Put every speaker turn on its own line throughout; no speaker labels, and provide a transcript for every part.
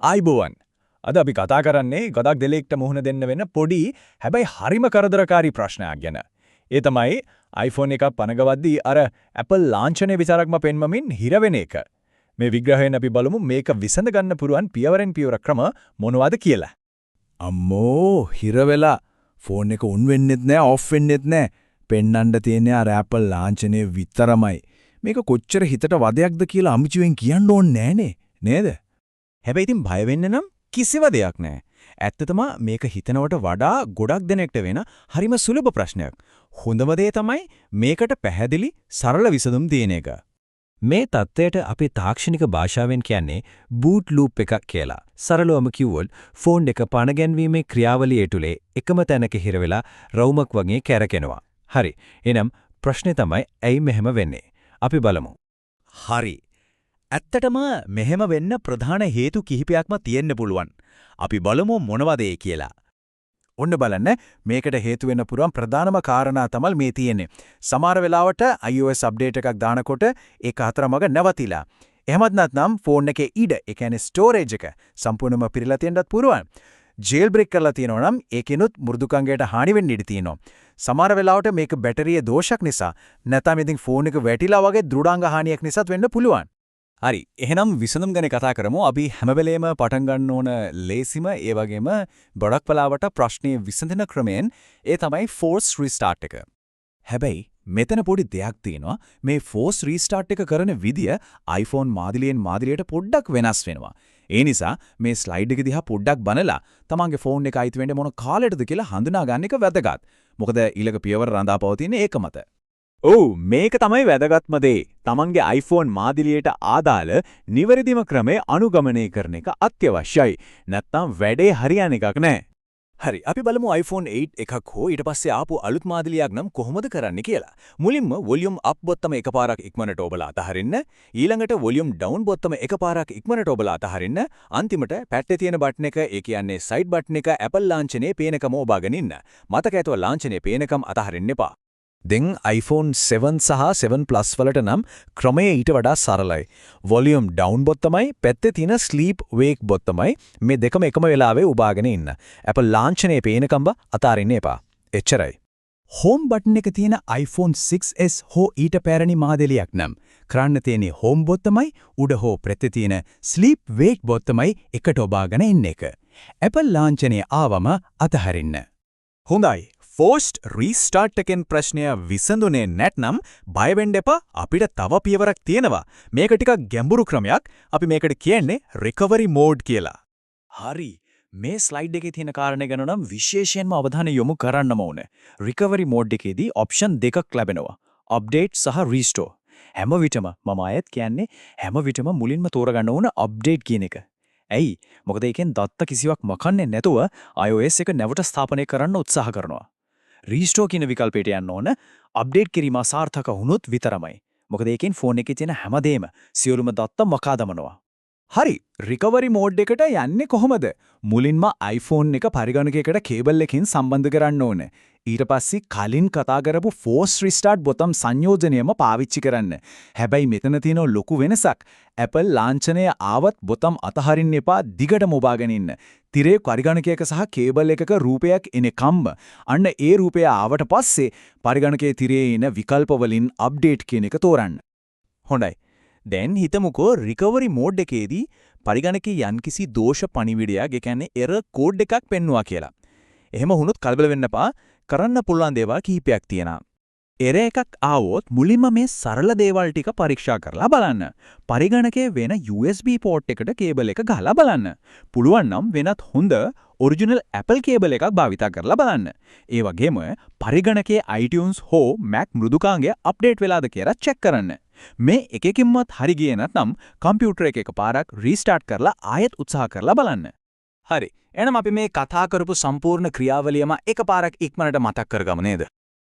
ආයිබෝවන්. අද අපි කතා කරන්නේ ගොඩක් දෙලෙක්ට මුහුණ දෙන්න වෙන පොඩි හැබැයි හරිම කරදරකාරී ප්‍රශ්නයක් ගැන. ඒ තමයි iPhone එකක් පනගවද්දී අර Apple ලාංඡනය විතරක්ම පෙන්වමින් හිර වෙන එක. මේ විග්‍රහයෙන් අපි බලමු මේක විසඳ ගන්න පුරුවන් පියවරෙන් පියවර ක්‍රම මොනවද කියලා.
අම්මෝ හිර වෙලා ෆෝන් එක උන් වෙන්නෙත් නෑ ඔෆ් වෙන්නෙත් නෑ. පෙන්නන්න තියෙන්නේ අර Apple ලාංඡනය විතරමයි. මේක කොච්චර හිතට වදයක්ද කියලා අමුචුවෙන් කියන්න ඕනේ නෑනේ නේද?
හැබැයි ඉතින් බය වෙන්න නම් කිසිම දෙයක් නැහැ. ඇත්තටම මේක හිතනවට වඩා ගොඩක් දෙනෙක්ට වෙන හරිම සුලභ ප්‍රශ්නයක්. හොඳම දේ තමයි මේකට පැහැදිලි සරල විසඳුම් දෙන එක. මේ தත්ත්වයට අපි තාක්ෂණික භාෂාවෙන් කියන්නේ බූට් ලූප් එකක් කියලා. සරලවම කිව්වොත් ෆෝන් එක පණ ගැන්වීමේ ක්‍රියාවලිය ඇතුලේ එකම තැනක හිර වෙලා රවුමක් වගේ කැරකෙනවා. හරි. එහෙනම් ප්‍රශ්නේ තමයි ඇයි මෙහෙම වෙන්නේ? අපි බලමු.
හරි. ඇත්තටම මෙහෙම වෙන්න ප්‍රධාන හේතු කිහිපයක්ම තියෙන්න පුළුවන්. අපි බලමු මොනවද ඒ කියලා.
ඔන්න බලන්න මේකට හේතු වෙන්න පුරුවන් ප්‍රධානම කාරණා තමයි මේ තියෙන්නේ. සමහර වෙලාවට iOS අප්ඩේට් එකක් දානකොට ඒක අතරමඟ නැවතිලා. එහෙමත් නැත්නම් ෆෝන් එකේ ඉඩ, ඒ කියන්නේ ස්ටෝරේජ් එක සම්පූර්ණයෙන්ම පිරීලා තියෙන්නත් පුරුවන්. ජේල් බ්‍රේක් කරලා තියෙනවා නම් ඒකිනුත් මෘදුකංගයට හානි වෙන්න ඉඩ තියෙනවා. සමහර වෙලාවට මේක බැටරියේ දෝෂයක් නිසා නැත්නම් ඉතින් ෆෝන් එක වැටිලා වගේ දෘඩාංග හානියක් නිසාත් වෙන්න පුළුවන්.
හරි. එහෙනම් විසඳුම් ගැන කතා කරමු. අපි හැම වෙලේම පටන් ගන්න ඕන ලේසිම ඒ වගේම ගොඩක් වෙලාවට ප්‍රශ්නේ විසඳන ක්‍රමයෙන් ඒ තමයි force restart එක.
හැබැයි මෙතන පොඩි දෙයක් තියෙනවා. මේ force restart එක කරන විදිය iPhone මාදිලියෙන් මාදිලියට පොඩ්ඩක් වෙනස් වෙනවා. ඒ නිසා මේ ස්ලයිඩ් එක දිහා පොඩ්ඩක් බලලා තමන්ගේ ෆෝන් එක අයිති වෙන්නේ මොන කාලෙටද කියලා හඳුනා ගන්න එක වැදගත්. මොකද ඊළඟ පියවර රඳා පවතින ඒක මත.
ඔව් මේක තමයි වැදගත්ම දේ. තමන්ගේ iPhone මාදිලියට ආදාළ නිවැරදිම ක්‍රමය අනුගමනය කරන එක අත්‍යවශ්‍යයි. නැත්නම් වැඩේ හරියන එකක් නෑ.
හරි. අපි බලමු iPhone 8 එකක් හෝ ඊට පස්සේ ආපු අලුත් මාදිලියක් නම් කොහොමද කරන්නේ කියලා. මුලින්ම volume up බොත්තම එකපාරක් ඉක්මනට ඔබලා අතහරින්න. ඊළඟට volume down බොත්තම එකපාරක් ඉක්මනට ඔබලා අතහරින්න. අන්තිමට පැත්තේ තියෙන බටන් එක, ඒ කියන්නේ side බටන් එක Apple ලාංඡනයේ පේනකම ඔබාගෙන ඉන්න. මතක ඇතුව ලාංඡනයේ පේනකම අතහරින්න එපා.
දැන් iPhone 7 සහ 7 Plus වලට නම් ක්‍රමය ඊට වඩා සරලයි. Volume down බොත්තමයි පැත්තේ තියෙන sleep wake බොත්තමයි මේ දෙකම එකම වෙලාවෙ උබාගෙන ඉන්න. Apple ලාංඡනයේ පේනකම්බ අතාරින්න එපා. එච්චරයි.
home බටන් එක තියෙන iPhone 6s හෝ ඊට පැරණි මාදලියක් නම් කරන්න තියෙන්නේ home බොත්තමයි උඩ හෝ පැත්තේ තියෙන sleep wake බොත්තමයි එකට ඔබාගෙන ඉන්න එක. Apple ලාංඡනයේ ආවම අතහරින්න.
හොඳයි. forced restart එකෙන් ප්‍රශ්නය විසඳුනේ නැත්නම් බය වෙන්න එපා. අපිට තව පියවරක් තියෙනවා. මේක ටිකක් ගැඹුරු ක්‍රමයක්. අපි මේකට කියන්නේ recovery mode කියලා.
හරි. මේ ස්ලයිඩ් එකේ තියෙන කාරණේ ගැන නම් විශේෂයෙන්ම අවධානය යොමු කරන්නම ඕනේ. recovery mode එකේදී option දෙකක් ලැබෙනවා. update සහ restore. හැම විටම මම ආයෙත් කියන්නේ හැම විටම මුලින්ම තෝරගන්න ඕන update කියන එක. ඇයි? මොකද ඒකෙන් දත්ත කිසිවක් මකන්නේ නැතුව iOS එක නැවත ස්ථාපනය කරන්න උත්සාහ කරනවා. restore කියන විකල්පයට යන්න ඕන අප්ඩේට් කිරීම සාර්ථක වුණොත් විතරමයි. මොකද ඒකෙන් ෆෝන් එකේ තියෙන හැමදේම සියලුම දත්ත මකා දමනවා.
හරි. recovery mode එකට යන්නේ කොහොමද? මුලින්ම iPhone එක පරිගණකයකට කේබල් එකකින් සම්බන්ධ කරන්න ඕනේ. ඊට පස්සේ කලින් කතා කරපු force restart බොතම් සංයෝජනයම පාවිච්චි කරන්න. හැබැයි මෙතන තියෙන ලොකු වෙනසක්. Apple ලාංඡනය ආවත් බොතම් අතහරින්න එපා, දිගටම ඔබාගෙන ඉන්න. තිරේ පරිගණකයක සහ කේබල් එකක රූපයක් එනකම්ම. අන්න ඒ රූපය ආවට පස්සේ පරිගණකයේ තිරේ ඉන විකල්ප වලින් update කියන එක තෝරන්න.
හොඳයි. දැන් හිතමුකෝ recovery mode එකේදී පරිගණකයේ යම්කිසි දෝෂ පණිවිඩයක්, ඒ කියන්නේ error code එකක් පෙන්වුවා කියලා. එහෙම වුණොත් කලබල වෙන්න එපා. කරන්න පුළුවන් දේවල් කිහිපයක් තියෙනවා. error එකක් ආවොත් මුලින්ම මේ සරල දේවල් ටික පරීක්ෂා කරලා බලන්න. පරිගණකයේ වෙන USB port එකට කේබල් එක ගහලා බලන්න. පුළුවන් නම් වෙනත් හොඳ ඔරිජිනල් Apple කේබල් එකක් භාවිතා කරලා බලන්න. ඒ වගේම පරිගණකයේ iTunes හෝ Mac මෘදුකාංගය අප්ඩේට් වෙලාද කියලා චෙක් කරන්න. මේ එකකින්වත් හරි ගියේ නැත්නම් කම්පියුටර් එක එකපාරක් රීස්ටාර්ට් කරලා ආයෙත් උත්සාහ කරලා බලන්න.
හරි. එහෙනම් අපි මේ කතා කරපු සම්පූර්ණ ක්‍රියාවලියම එකපාරක් ඉක්මනට මතක් කරගමු නේද?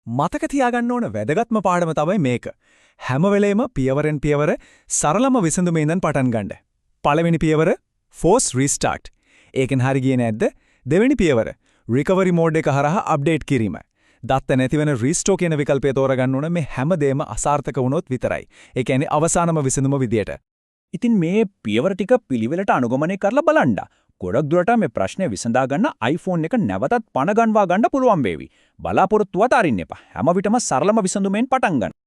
මතක තියාගන්න ඕන වැදගත්ම පාඩම තමයි මේක. හැම වෙලේම පියවරෙන් පියවර සරලම විසඳුමේ ඉඳන් පටන් ගන්න. පළවෙනි පියවර force restart. ඒකෙන් හරි ගියේ නැද්ද? දෙවෙනි පියවර recovery mode එක හරහා අප්ඩේට් කිරීම. දත්ත නැති වෙන restore කියන විකල්පය තෝරගන්න ඕන මේ හැම දෙයක්ම අසාර්ථක වුණොත් විතරයි. ඒ කියන්නේ අවසානම විසඳුම විදියට.
ඉතින් මේ පියවර ටික පිළිවෙලට අනුගමනය කරලා බලන්න. ගොඩක් දුරට මේ ප්‍රශ්නේ විසඳා ගන්න iPhone එක නැවතත් පණ ගන්වා ගන්න පුළුවන් වේවි. බලාපොරොත්තුවත් අරින්න එපා. හැම විටම සරලම විසඳුමෙන් පටන් ගන්න.